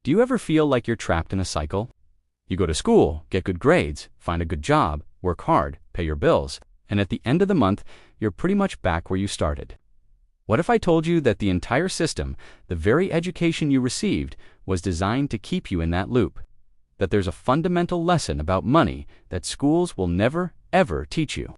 Do you ever feel like you're trapped in a cycle? You go to school, get good grades, find a good job, work hard, pay your bills, and at the end of the month, you're pretty much back where you started. What if I told you that the entire system, the very education you received, was designed to keep you in that loop? That there's a fundamental lesson about money that schools will never, ever teach you.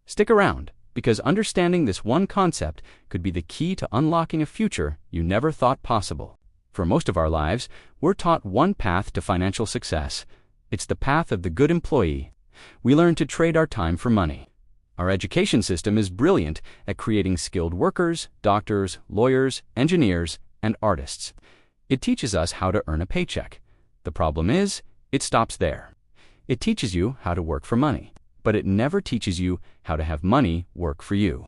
Stick around, because understanding this one concept could be the key to unlocking a future you never thought possible. For most of our lives, we're taught one path to financial success. It's the path of the good employee. We learn to trade our time for money. Our education system is brilliant at creating skilled workers, doctors, lawyers, engineers, and artists. It teaches us how to earn a paycheck. The problem is, it stops there. It teaches you how to work for money, but it never teaches you how to have money work for you.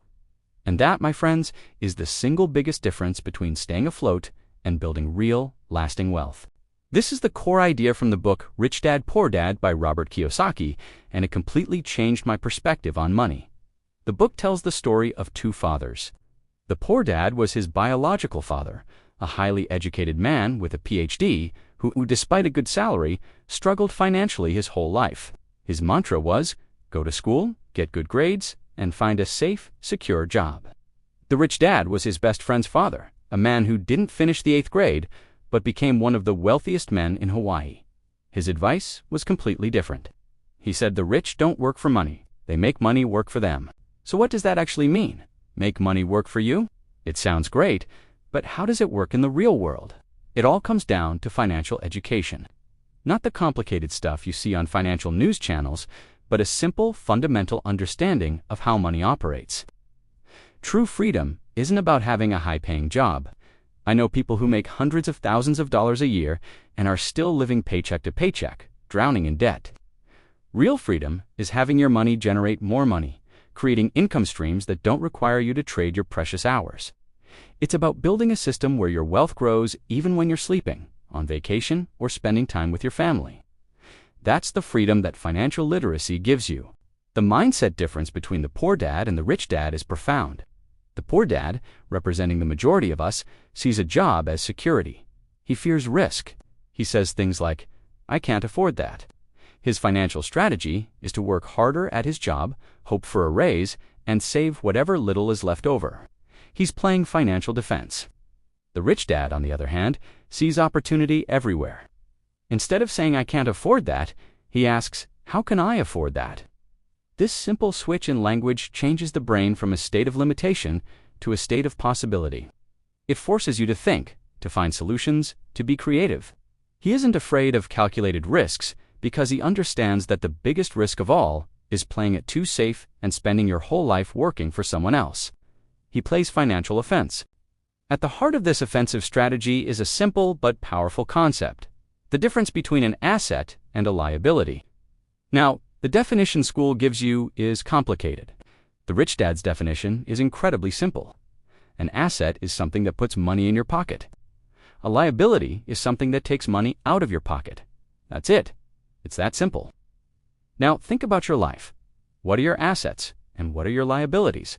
And that, my friends, is the single biggest difference between staying afloat and building real, lasting wealth. This is the core idea from the book Rich Dad, Poor Dad by Robert Kiyosaki, and it completely changed my perspective on money. The book tells the story of two fathers. The poor dad was his biological father, a highly educated man with a PhD who, despite a good salary, struggled financially his whole life. His mantra was, go to school, get good grades, and find a safe, secure job. The rich dad was his best friend's father, a man who didn't finish the 8th grade, but became one of the wealthiest men in Hawaii. His advice was completely different. He said the rich don't work for money, they make money work for them. So what does that actually mean? Make money work for you? It sounds great, but how does it work in the real world? It all comes down to financial education. Not the complicated stuff you see on financial news channels, but a simple, fundamental understanding of how money operates. True freedom isn't about having a high-paying job. I know people who make hundreds of thousands of dollars a year and are still living paycheck to paycheck, drowning in debt. Real freedom is having your money generate more money, creating income streams that don't require you to trade your precious hours. It's about building a system where your wealth grows even when you're sleeping, on vacation, or spending time with your family. That's the freedom that financial literacy gives you. The mindset difference between the poor dad and the rich dad is profound. The poor dad, representing the majority of us, sees a job as security. He fears risk. He says things like, I can't afford that. His financial strategy is to work harder at his job, hope for a raise, and save whatever little is left over. He's playing financial defense. The rich dad, on the other hand, sees opportunity everywhere. Instead of saying I can't afford that, he asks, how can I afford that? This simple switch in language changes the brain from a state of limitation to a state of possibility. It forces you to think, to find solutions, to be creative. He isn't afraid of calculated risks because he understands that the biggest risk of all is playing it too safe and spending your whole life working for someone else. He plays financial offense. At the heart of this offensive strategy is a simple but powerful concept: the difference between an asset and a liability. Now, the definition school gives you is complicated. The rich dad's definition is incredibly simple. An asset is something that puts money in your pocket. A liability is something that takes money out of your pocket. That's it. It's that simple. Now, think about your life. What are your assets and what are your liabilities?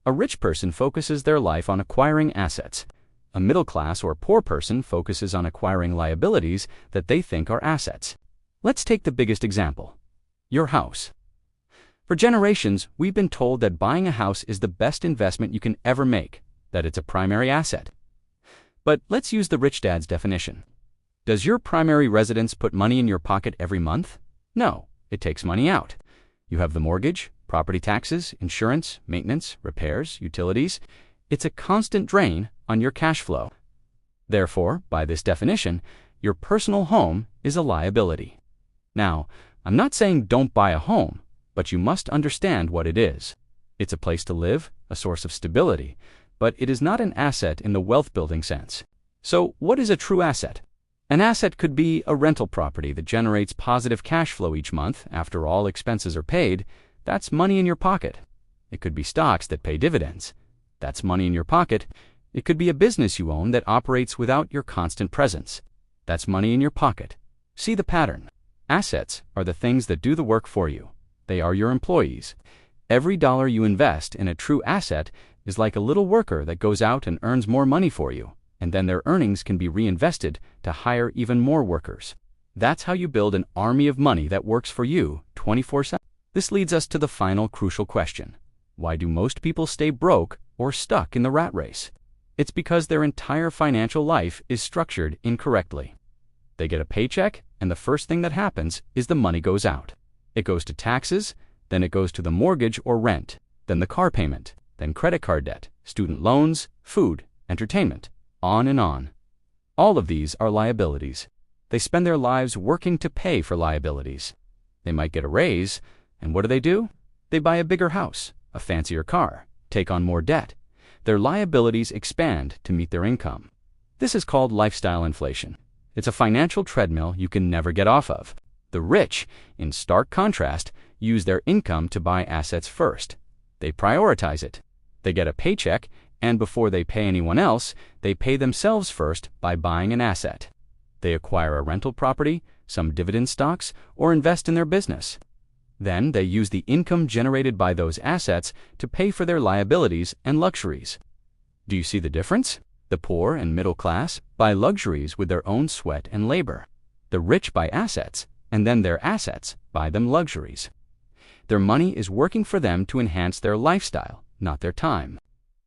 A rich person focuses their life on acquiring assets. A middle class or poor person focuses on acquiring liabilities that they think are assets. Let's take the biggest example: your house. For generations, we've been told that buying a house is the best investment you can ever make, that it's a primary asset. But let's use the rich dad's definition. Does your primary residence put money in your pocket every month? No, it takes money out. You have the mortgage, property taxes, insurance, maintenance, repairs, utilities. It's a constant drain on your cash flow. Therefore, by this definition, your personal home is a liability. Now, I'm not saying don't buy a home, but you must understand what it is. It's a place to live, a source of stability, but it is not an asset in the wealth-building sense. So, what is a true asset? An asset could be a rental property that generates positive cash flow each month after all expenses are paid. That's money in your pocket. It could be stocks that pay dividends. That's money in your pocket. It could be a business you own that operates without your constant presence. That's money in your pocket. See the pattern. Assets are the things that do the work for you. They are your employees. Every dollar you invest in a true asset is like a little worker that goes out and earns more money for you, and then their earnings can be reinvested to hire even more workers. That's how you build an army of money that works for you 24/7. This leads us to the final crucial question. Why do most people stay broke or stuck in the rat race? It's because their entire financial life is structured incorrectly. They get a paycheck, and the first thing that happens is the money goes out. It goes to taxes, then it goes to the mortgage or rent, then the car payment, then credit card debt, student loans, food, entertainment, on and on. All of these are liabilities. They spend their lives working to pay for liabilities. They might get a raise, and what do? They buy a bigger house, a fancier car, take on more debt. Their liabilities expand to meet their income. This is called lifestyle inflation. It's a financial treadmill you can never get off of. The rich, in stark contrast, use their income to buy assets first. They prioritize it. They get a paycheck, and before they pay anyone else, they pay themselves first by buying an asset. They acquire a rental property, some dividend stocks, or invest in their business. Then they use the income generated by those assets to pay for their liabilities and luxuries. Do you see the difference? The poor and middle class buy luxuries with their own sweat and labor. The rich buy assets, and then their assets buy them luxuries. Their money is working for them to enhance their lifestyle, not their time.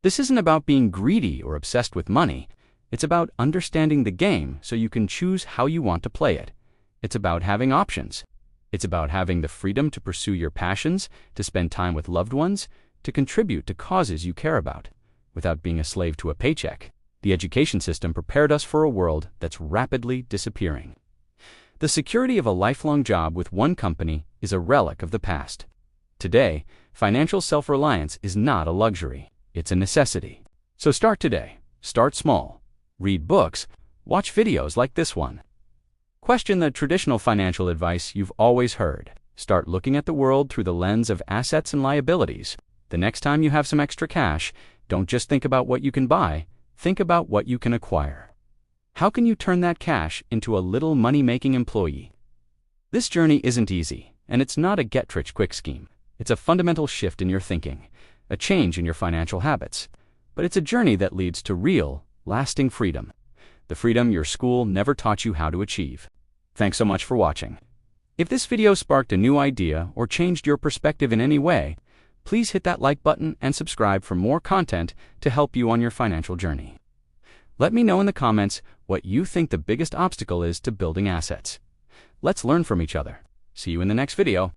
This isn't about being greedy or obsessed with money. It's about understanding the game so you can choose how you want to play it. It's about having options. It's about having the freedom to pursue your passions, to spend time with loved ones, to contribute to causes you care about, without being a slave to a paycheck. The education system prepared us for a world that's rapidly disappearing. The security of a lifelong job with one company is a relic of the past. Today, financial self-reliance is not a luxury. It's a necessity. So start today. Start small. Read books. Watch videos like this one. Question the traditional financial advice you've always heard. Start looking at the world through the lens of assets and liabilities. The next time you have some extra cash, don't just think about what you can buy. Think about what you can acquire. How can you turn that cash into a little money-making employee? This journey isn't easy, and it's not a get-rich-quick scheme. It's a fundamental shift in your thinking, a change in your financial habits. But it's a journey that leads to real, lasting freedom. The freedom your school never taught you how to achieve. Thanks so much for watching. If this video sparked a new idea or changed your perspective in any way, please hit that like button and subscribe for more content to help you on your financial journey. Let me know in the comments what you think the biggest obstacle is to building assets. Let's learn from each other. See you in the next video.